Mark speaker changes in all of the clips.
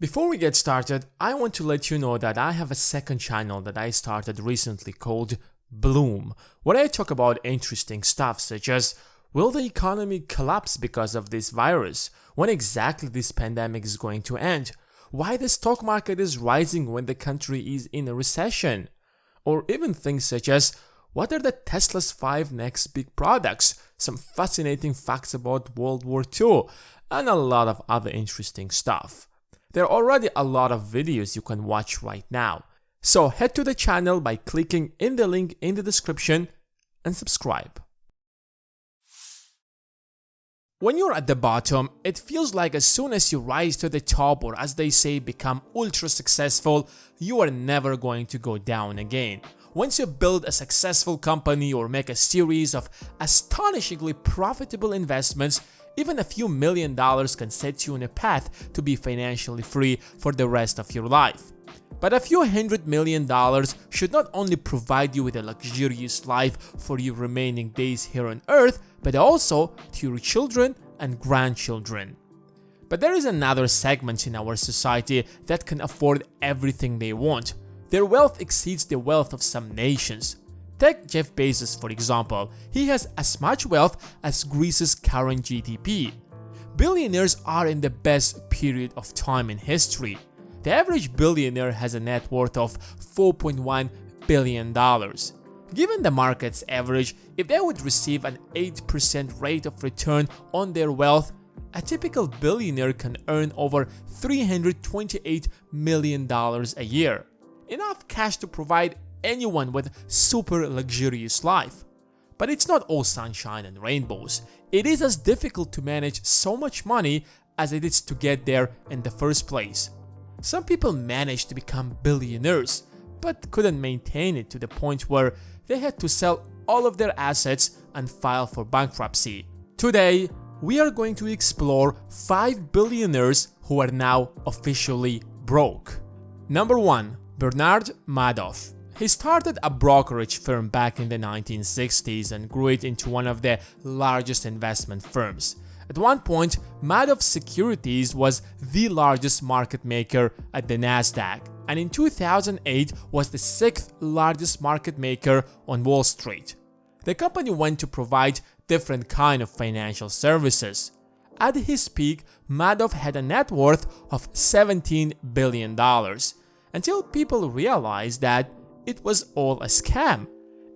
Speaker 1: Before we get started, I want to let you know that I have a second channel that I started recently called Bloom, where I talk about interesting stuff such as will the economy collapse because of this virus, when exactly this pandemic is going to end, why the stock market is rising when the country is in a recession, or even things such as what are the Tesla's 5 next big products, some fascinating facts about World War II, and a lot of other interesting stuff. There are already a lot of videos you can watch right now, so head to the channel by clicking in the link in the description and subscribe. When you're at the bottom, it feels like as soon as you rise to the top, or as they say, become ultra successful, you are never going to go down again. Once you build a successful company or make a series of astonishingly profitable investments, even a few $1,000,000 can set you on a path to be financially free for the rest of your life. But a few $100,000,000 should not only provide you with a luxurious life for your remaining days here on Earth, but also to your children and grandchildren. But there is another segment in our society that can afford everything they want. Their wealth exceeds the wealth of some nations. Take Jeff Bezos for example. He has as much wealth as Greece's current GDP. Billionaires are in the best period of time in history. The average billionaire has a net worth of $4.1 billion. Given the market's average, if they would receive an 8% rate of return on their wealth, a typical billionaire can earn over $328 million a year. Enough cash to provide anyone with super luxurious life. But it's not all sunshine and rainbows. It is as difficult to manage so much money as it is to get there in the first place. Some people managed to become billionaires, but couldn't maintain it to the point where they had to sell all of their assets and file for bankruptcy. Today, we are going to explore 5 billionaires who are now officially broke. Number 1. Bernard Madoff. He started a brokerage firm back in the 1960s and grew it into one of the largest investment firms. At one point, Madoff Securities was the largest market maker at the Nasdaq, and in 2008 was the 6th largest market maker on Wall Street. The company went to provide different kind of financial services. At his peak, Madoff had a net worth of $17 billion, until people realized that it was all a scam.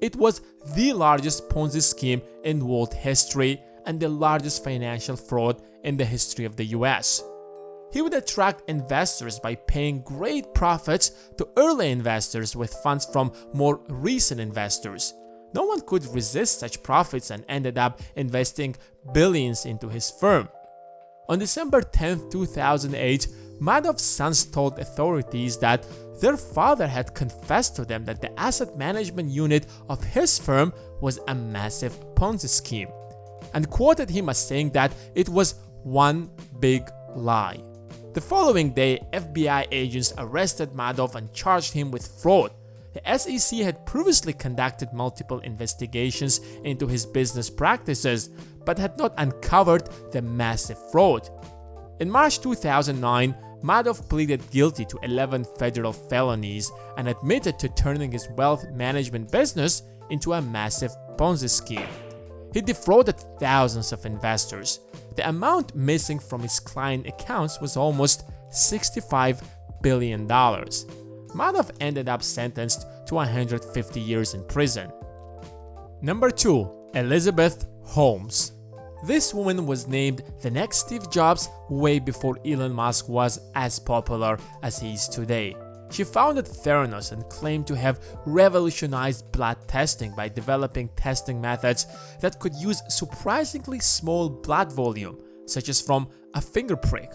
Speaker 1: It was the largest Ponzi scheme in world history and the largest financial fraud in the history of the US. He would attract investors by paying great profits to early investors with funds from more recent investors. No one could resist such profits and ended up investing billions into his firm. On December 10, 2008, Madoff's sons told authorities that their father had confessed to them that the asset management unit of his firm was a massive Ponzi scheme, and quoted him as saying that it was one big lie. The following day, FBI agents arrested Madoff and charged him with fraud. The SEC had previously conducted multiple investigations into his business practices, but had not uncovered the massive fraud. In March 2009, Madoff pleaded guilty to 11 federal felonies and admitted to turning his wealth management business into a massive Ponzi scheme. He defrauded thousands of investors. The amount missing from his client accounts was almost $65 billion. Madoff ended up sentenced to 150 years in prison. Number 2. Elizabeth Holmes. This woman was named the next Steve Jobs way before Elon Musk was as popular as he is today. She founded Theranos and claimed to have revolutionized blood testing by developing testing methods that could use surprisingly small blood volume, such as from a finger prick.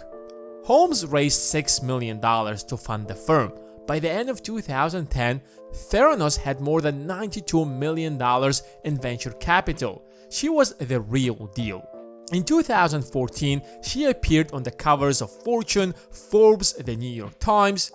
Speaker 1: Holmes raised $6 million to fund the firm. By the end of 2010, Theranos had more than $92 million in venture capital. She was the real deal. In 2014, she appeared on the covers of Fortune, Forbes, the New York Times.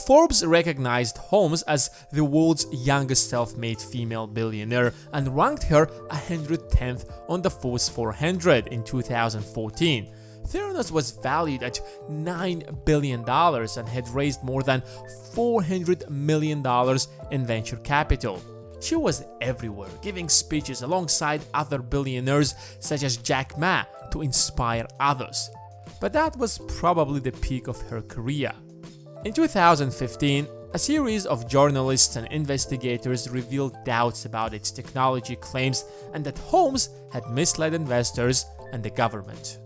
Speaker 1: Forbes recognized Holmes as the world's youngest self-made female billionaire and ranked her 110th on the Forbes 400 in 2014. Theranos was valued at $9 billion and had raised more than $400 million in venture capital. She was everywhere, giving speeches alongside other billionaires such as Jack Ma to inspire others. But that was probably the peak of her career. In 2015, a series of journalists and investigators revealed doubts about its technology claims and that Holmes had misled investors and the government.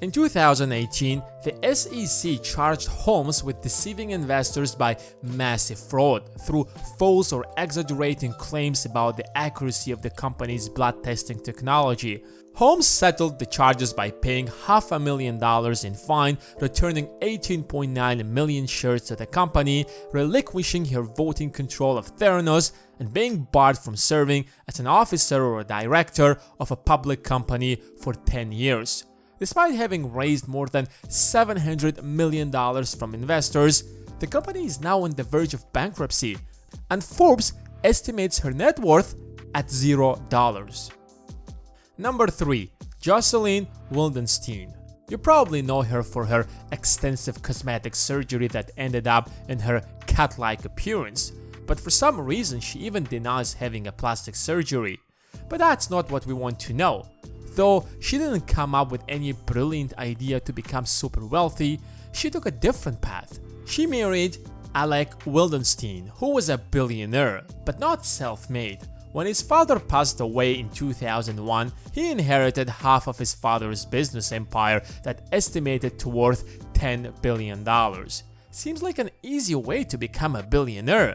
Speaker 1: In 2018, the SEC charged Holmes with deceiving investors by massive fraud through false or exaggerating claims about the accuracy of the company's blood testing technology. Holmes settled the charges by paying $500,000 in fine, returning 18.9 million shares to the company, relinquishing her voting control of Theranos, and being barred from serving as an officer or a director of a public company for 10 years. Despite having raised more than $700 million from investors, the company is now on the verge of bankruptcy, and Forbes estimates her net worth at $0. Number 3. Jocelyn Wildenstein. You probably know her for her extensive cosmetic surgery that ended up in her cat-like appearance, but for some reason she even denies having a plastic surgery. But that's not what we want to know. Though she didn't come up with any brilliant idea to become super wealthy, she took a different path. She married Alec Wildenstein, who was a billionaire, but not self-made. When his father passed away in 2001, he inherited half of his father's business empire that estimated to worth $10 billion. Seems like an easy way to become a billionaire.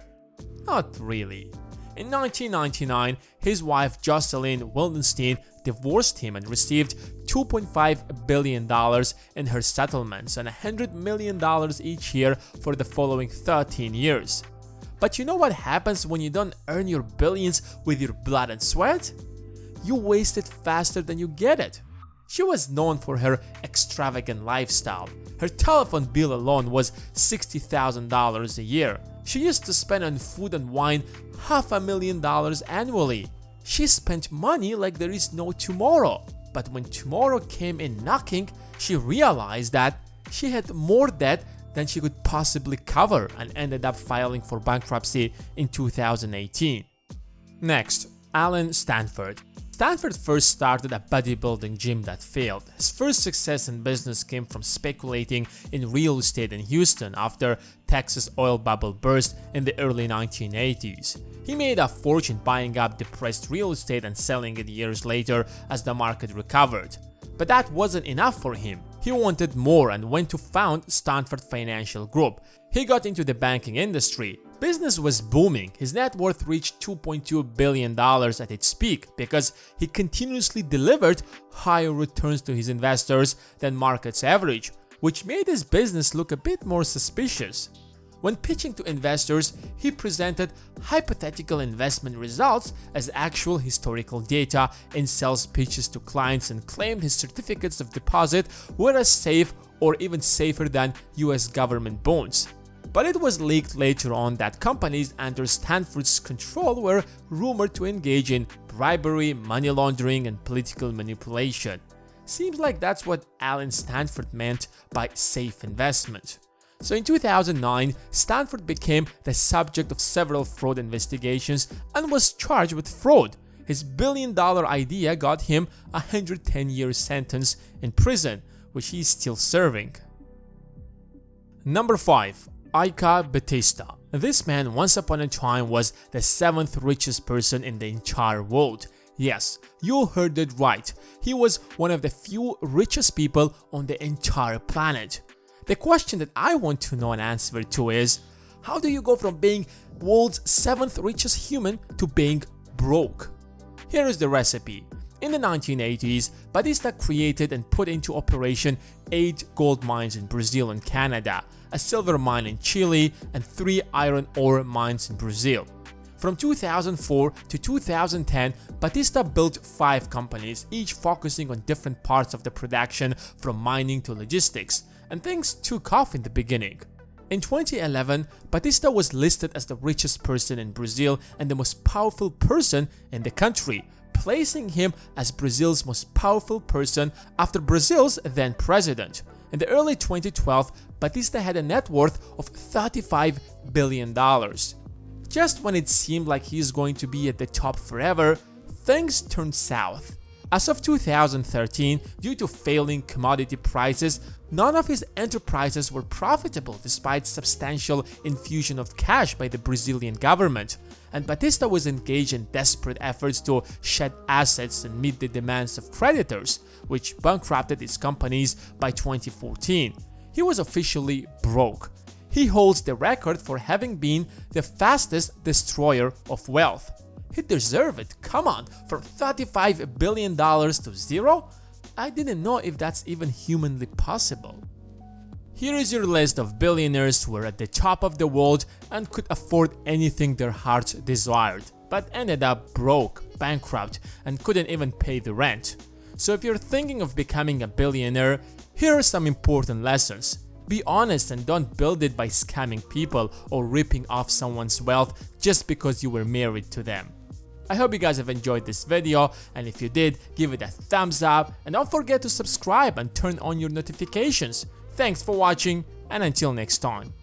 Speaker 1: Not really. In 1999, his wife Jocelyn Wildenstein divorced him and received $2.5 billion in her settlements and $100 million each year for the following 13 years. But you know what happens when you don't earn your billions with your blood and sweat? You waste it faster than you get it. She was known for her extravagant lifestyle. Her telephone bill alone was $60,000 a year. She used to spend on food and wine $500,000 annually. She spent money like there is no tomorrow. But when tomorrow came in knocking, she realized that she had more debt than she could possibly cover and ended up filing for bankruptcy in 2018. Next, Alan Stanford. Stanford first started a bodybuilding gym that failed. His first success in business came from speculating in real estate in Houston after Texas oil bubble burst in the early 1980s. He made a fortune buying up depressed real estate and selling it years later as the market recovered. But that wasn't enough for him. He wanted more and went to found Stanford Financial Group. He got into the banking industry. Business was booming. His net worth reached $2.2 billion at its peak because he continuously delivered higher returns to his investors than market's average, which made his business look a bit more suspicious. When pitching to investors, he presented hypothetical investment results as actual historical data in sales pitches to clients and claimed his certificates of deposit were as safe or even safer than US government bonds. But it was leaked later on that companies under Stanford's control were rumored to engage in bribery, money laundering, and political manipulation. Seems like that's what Alan Stanford meant by safe investment. So in 2009, Stanford became the subject of several fraud investigations and was charged with fraud. His billion-dollar idea got him a 110-year sentence in prison, which he's still serving. Number 5. Ika Batista. This man once upon a time was the 7th richest person in the entire world. Yes, you heard it right. He was one of the few richest people on the entire planet. The question that I want to know an answer to is, how do you go from being world's 7th richest human to being broke? Here is the recipe. In the 1980s, Batista created and put into operation 8 gold mines in Brazil and Canada, a silver mine in Chile, and 3 iron ore mines in Brazil. From 2004 to 2010, Batista built 5 companies, each focusing on different parts of the production from mining to logistics, and things took off in the beginning. In 2011, Batista was listed as the richest person in Brazil and the most powerful person in the country, placing him as Brazil's most powerful person after Brazil's then president. In the early 2012, Batista had a net worth of $35 billion. Just when it seemed like he's going to be at the top forever, things turned south. As of 2013, due to failing commodity prices, none of his enterprises were profitable despite substantial infusion of cash by the Brazilian government, and Batista was engaged in desperate efforts to shed assets and meet the demands of creditors, which bankrupted his companies by 2014. He was officially broke. He holds the record for having been the fastest destroyer of wealth. He deserved it, come on, from $35 billion to zero? I didn't know if that's even humanly possible. Here is your list of billionaires who were at the top of the world and could afford anything their hearts desired, but ended up broke, bankrupt, and couldn't even pay the rent. So if you're thinking of becoming a billionaire, here are some important lessons. Be honest and don't build it by scamming people or ripping off someone's wealth just because you were married to them. I hope you guys have enjoyed this video, and if you did, give it a thumbs up and don't forget to subscribe and turn on your notifications. Thanks for watching, and until next time.